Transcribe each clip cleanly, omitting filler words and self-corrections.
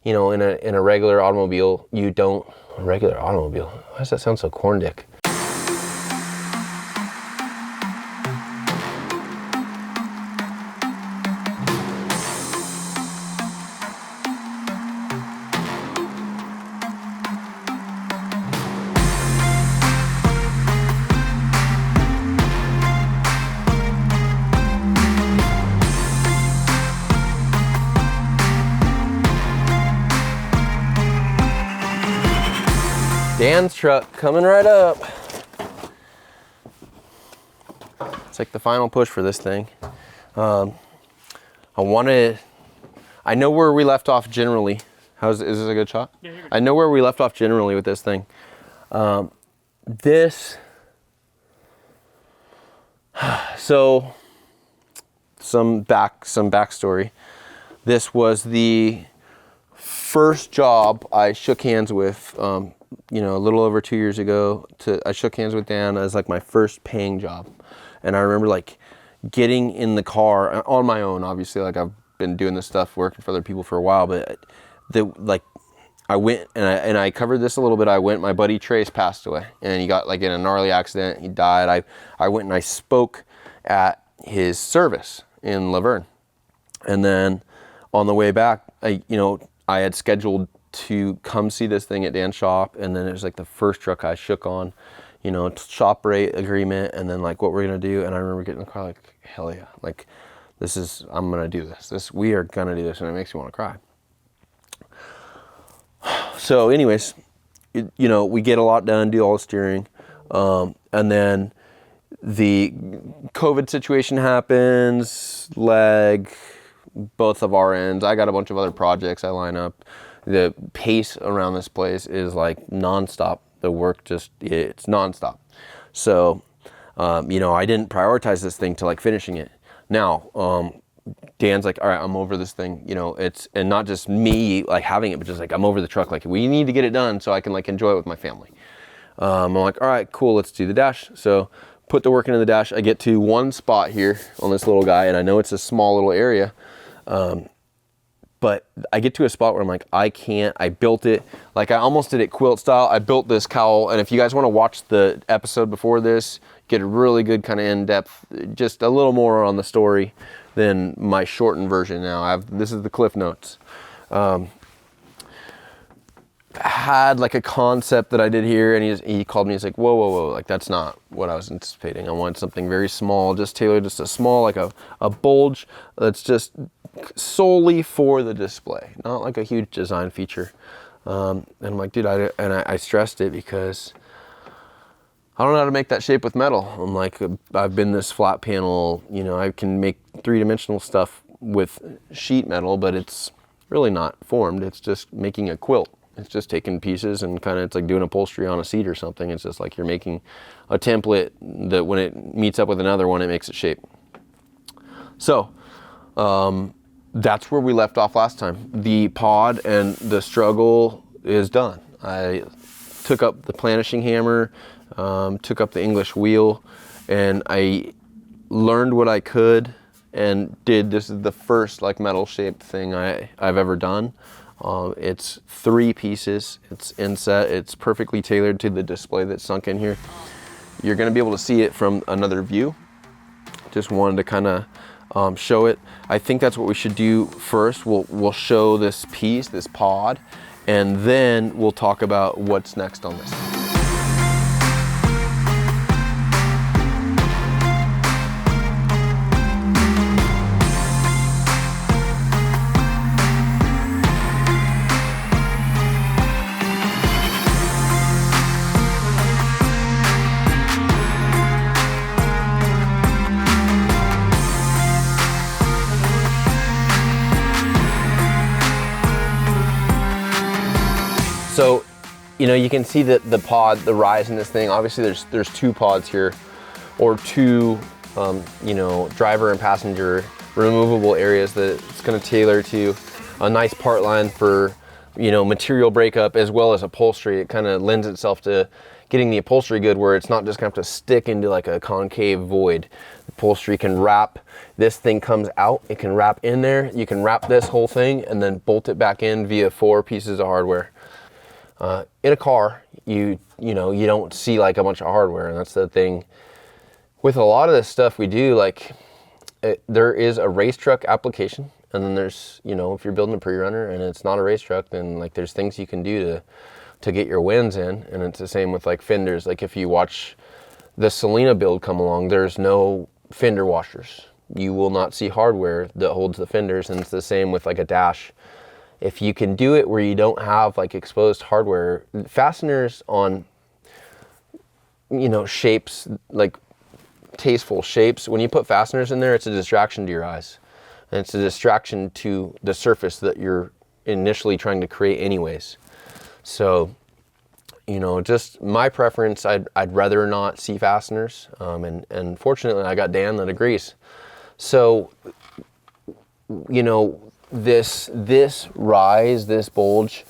you know, in a regular automobile, you don't, a regular automobile, why does that sound so corn dick? Dan's truck coming right up. It's like the final push for this thing. I know where we left off generally. Is this a good shot? Yeah, you're good. I know where we left off generally with this thing. So some backstory. This was the first job I shook hands with, you know, a little over 2 years ago. I shook hands with Dan as like my first paying job. And I remember like getting in the car on my own, obviously, like I've been doing this stuff, working for other people for a while, but I went and I covered this a little bit. My buddy Trace passed away and he got like in a gnarly accident. He died. I went and I spoke at his service in Laverne. And then on the way back, I had scheduled to come see this thing at Dan's shop, and then it was like the first truck I shook on, you know, shop rate agreement, and then like what we're gonna do. And I remember getting in the car like, hell yeah, like I'm gonna do this. We are gonna do this, and it makes me want to cry. So anyways, you know, we get a lot done, do all the steering, and then the COVID situation happens, both of our ends. I got a bunch of other projects I line up. The pace around this place is like nonstop. The work it's nonstop. So, you know, I didn't prioritize this thing to like finishing it. Now, Dan's like, all right, I'm over this thing. You know, and not just me like having it, but just like, I'm over the truck. Like we need to get it done so I can like enjoy it with my family. I'm like, all right, cool. Let's do the dash. So put the work into the dash. I get to one spot here on this little guy, and I know it's a small little area. But I get to a spot where I'm like, I built it. Like I almost did it quilt style. I built this cowl. And if you guys want to watch the episode before this, get a really good kind of in-depth, just a little more on the story than my shortened version now. This is the Cliff Notes. Had like a concept that I did here, and he called me. He's like, whoa, like that's not what I was anticipating. I wanted something very small, just tailored, just a small, like a bulge that's just solely for the display, not like a huge design feature. And I'm like, dude, I stressed it because I don't know how to make that shape with metal. I'm like, I've been this flat panel, you know, I can make 3-dimensional stuff with sheet metal, but it's really not formed. It's just making a quilt. It's just taking pieces and kind of, it's like doing upholstery on a seat or something. It's just like you're making a template that when it meets up with another one, it makes it shape. So that's where we left off last time. The pod and the struggle is done. I took up the planishing hammer, took up the English wheel, and I learned what I could and did. This is the first like metal shaped thing I've ever done. It's 3 pieces, it's inset, it's perfectly tailored to the display that's sunk in here. You're gonna be able to see it from another view. Just wanted to kind of show it. I think that's what we should do first. We'll show this piece, this pod, and then we'll talk about what's next on this. So, you know, you can see that the pod, the rise in this thing, obviously there's 2 pods here, or 2, you know, driver and passenger removable areas that it's gonna tailor to a nice part line for, you know, material breakup as well as upholstery. It kind of lends itself to getting the upholstery good where it's not just gonna have to stick into like a concave void. upholstery can wrap. This thing comes out, it can wrap in there. You can wrap this whole thing and then bolt it back in via 4 pieces of hardware. In a car, you don't see like a bunch of hardware, and that's the thing with a lot of this stuff we do. Like there is a race truck application, and then there's, if you're building a pre-runner and it's not a race truck, then like there's things you can do to get your wins in. And it's the same with like fenders. Like if you watch the Selena build come along, there's no fender washers. You will not see hardware that holds the fenders, and it's the same with like a dash. If you can do it where you don't have like exposed hardware, fasteners on, shapes, like tasteful shapes, when you put fasteners in there, it's a distraction to your eyes. And it's a distraction to the surface that you're initially trying to create anyways. So, just my preference, I'd rather not see fasteners. And fortunately I got Dan that agrees. So, this rise, this bulge,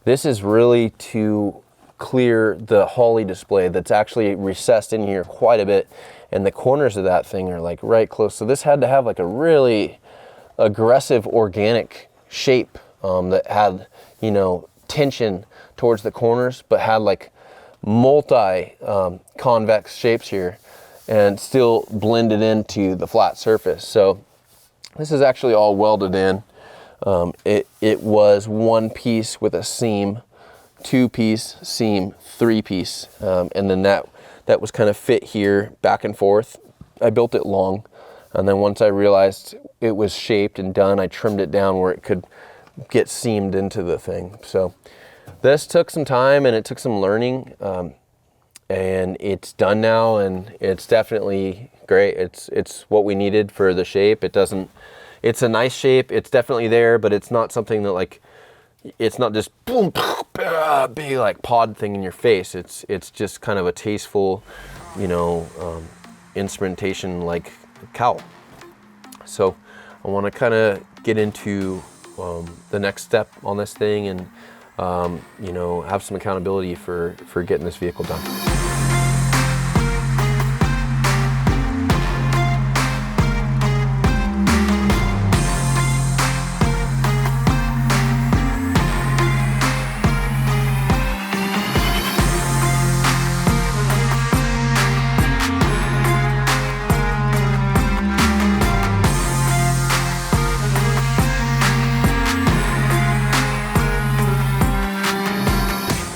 this is really to clear the Holley display that's actually recessed in here quite a bit, and the corners of that thing are like right close. So this had to have like a really aggressive organic shape that had, tension towards the corners, but had like multi convex shapes here and still blended into the flat surface. So this is actually all welded in. It was 1 piece with a seam, 2-piece seam, 3-piece, and then that was kind of fit here back and forth. I built it long, and then once I realized it was shaped and done, I trimmed it down where it could get seamed into the thing. So this took some time and it took some learning, and it's done now, and it's definitely great. It's what we needed for the shape. It's a nice shape. It's definitely there, but it's not something that like, it's not just boom, big like pod thing in your face. It's just kind of a tasteful, instrumentation like cowl. So I want to kind of get into the next step on this thing, and have some accountability for getting this vehicle done.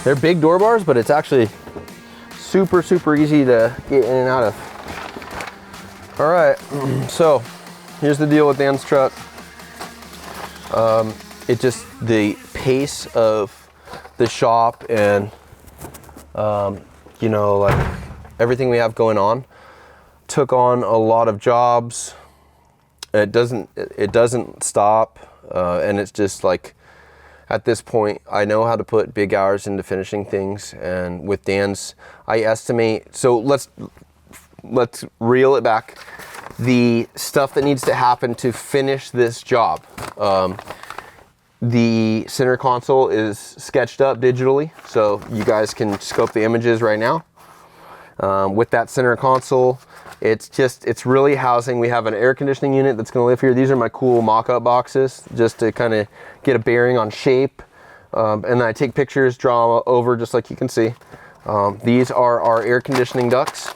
They're big door bars, but it's actually super, super easy to get in and out of. All right, so here's the deal with Dan's truck. The pace of the shop and, like everything we have going on took on a lot of jobs. It doesn't stop, and it's just like, at this point, I know how to put big hours into finishing things, and with Dan's, I estimate, so let's reel it back. The stuff that needs to happen to finish this job. The center console is sketched up digitally, so you guys can scope the images right now. With that center console, it's really housing. We have an air conditioning unit that's going to live here. These are my cool mock-up boxes, just to kind of get a bearing on shape. And then I take pictures, draw over, just like you can see. These are our air conditioning ducts.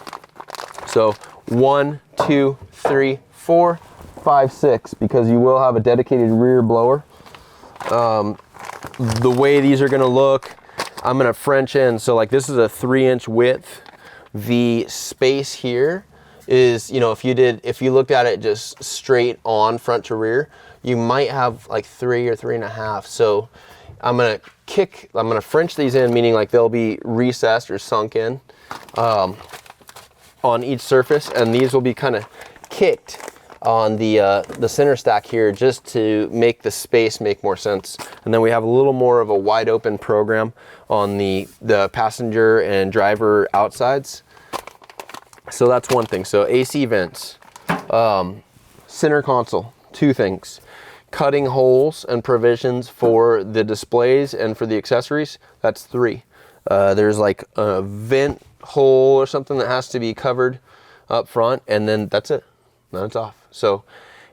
So 1, 2, 3, 4, 5, 6, because you will have a dedicated rear blower. The way these are going to look, I'm going to French in. So like this is a 3-inch width. The space here is, if you looked at it just straight on front to rear, you might have like 3 or 3.5. So I'm gonna French these in, meaning like they'll be recessed or sunk in on each surface, and these will be kind of kicked on the center stack here, just to make the space make more sense. And then we have a little more of a wide open program on the passenger and driver outsides. So that's one thing. So AC vents, center console, 2 things. Cutting holes and provisions for the displays and for the accessories, that's 3. There's like a vent hole or something that has to be covered up front, and then that's it. then it's off. So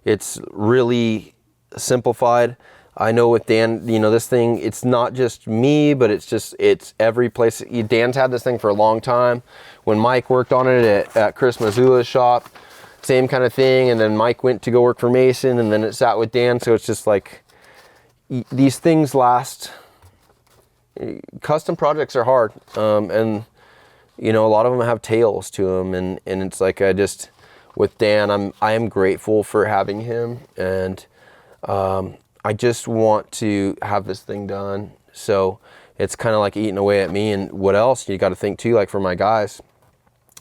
it's really simplified. I know with Dan, you know, this thing, it's not just me, but it's every place. Dan's had this thing for a long time. When Mike worked on it at Chris Missoula's shop, same kind of thing. And then Mike went to go work for Mason, and then it sat with Dan. So it's just like, these things last. Custom projects are hard. And you know, a lot of them have tails to them. And it's like, with Dan, I am grateful for having him. And, I just want to have this thing done. So it's kind of like eating away at me. And what else? You got to think too, like for my guys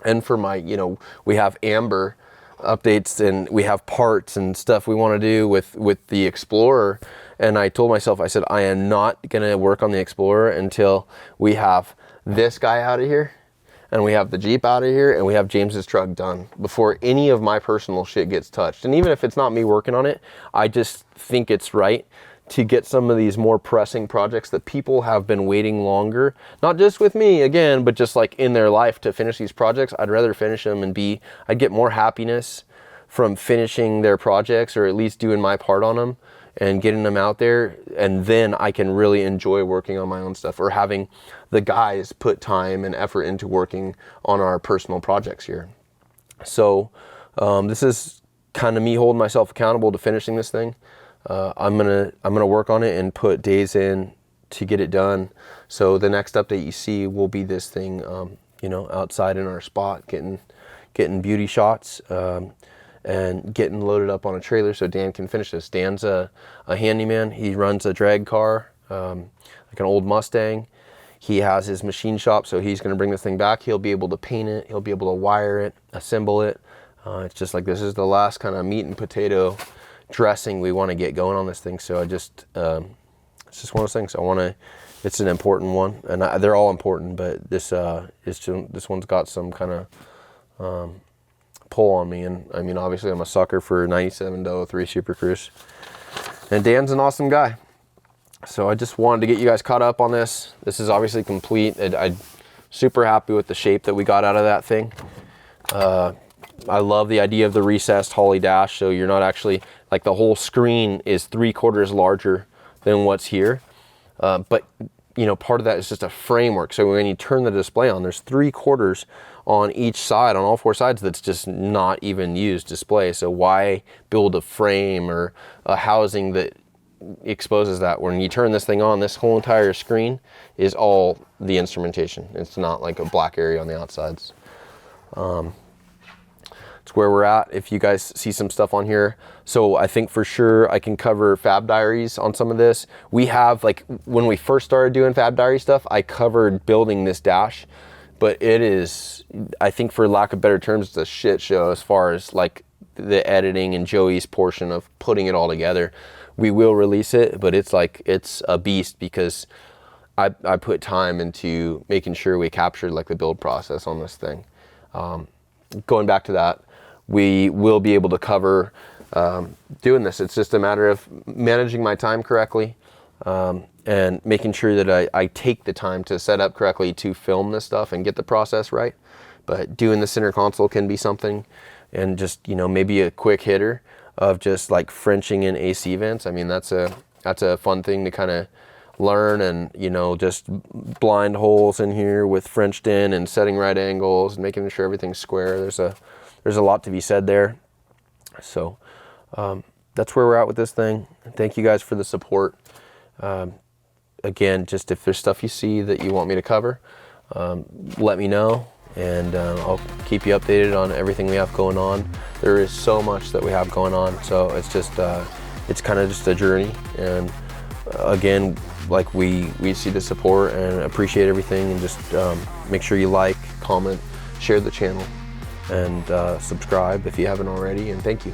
and for my, you know, we have Amber updates and we have parts and stuff we want to do with the Explorer. And I told myself, I said, I am not going to work on the Explorer until we have this guy out of here, and we have the Jeep out of here, and we have James's truck done before any of my personal shit gets touched. And even if it's not me working on it, I just think it's right to get some of these more pressing projects that people have been waiting longer, not just with me again, but just like in their life to finish these projects. I'd rather finish them and I'd get more happiness from finishing their projects, or at least doing my part on them and getting them out there. And then I can really enjoy working on my own stuff, or having the guys put time and effort into working on our personal projects here. So this is kind of me holding myself accountable to finishing this thing. I'm gonna work on it and put days in to get it done. So the next update you see will be this thing, you know, outside in our spot, getting beauty shots, and getting loaded up on a trailer so Dan can finish this. Dan's a handyman. He runs a drag car, like an old Mustang. He has his machine shop, so he's going to bring this thing back. He'll be able to paint it. He'll be able to wire it, assemble it. It's just like, this is the last kind of meat and potato dressing we want to get going on this thing. So it's just one of those things. It's an important one, and they're all important, but this one's got some kind of pull on me. And I mean, obviously I'm a sucker for 97 to 03 Supercrews, and Dan's an awesome guy. So I just wanted to get you guys caught up on this. This is obviously complete. I'm super happy with the shape that we got out of that thing. I love the idea of the recessed Holley dash, so you're not actually, like, the whole screen is 3/4 larger than what's here. But you know, part of that is just a framework. So when you turn the display on, there's 3/4 on each side, on all four sides, that's just not even used display. So why build a frame or a housing that exposes that? When you turn this thing on, this whole entire screen is all the instrumentation. It's not like a black area on the outsides. It's where we're at. If you guys see some stuff on here, so I think for sure I can cover Fab Diaries on some of this. We have, like, when we first started doing Fab Diary stuff, I covered building this dash, but it is, I think for lack of better terms, it's a shit show as far as like the editing and Joey's portion of putting it all together. We will release it, but it's like, it's a beast because I put time into making sure we captured like the build process on this thing. Going back to that, we will be able to cover doing this. It's just a matter of managing my time correctly, and making sure that I take the time to set up correctly to film this stuff and get the process right. But doing the center console can be something, and just, you know, maybe a quick hitter of just like Frenching in AC vents. I mean, that's a fun thing to kind of learn, and, you know, just blind holes in here with Frenched in and setting right angles and making sure everything's square. There's a lot to be said there. So that's where we're at with this thing. Thank you guys for the support. Again, just if there's stuff you see that you want me to cover, let me know, and I'll keep you updated on everything we have going on. There is so much that we have going on, so it's just it's kind of just a journey. And again, like, we see the support and appreciate everything, and just make sure you like, comment, share the channel, and subscribe if you haven't already, and thank you.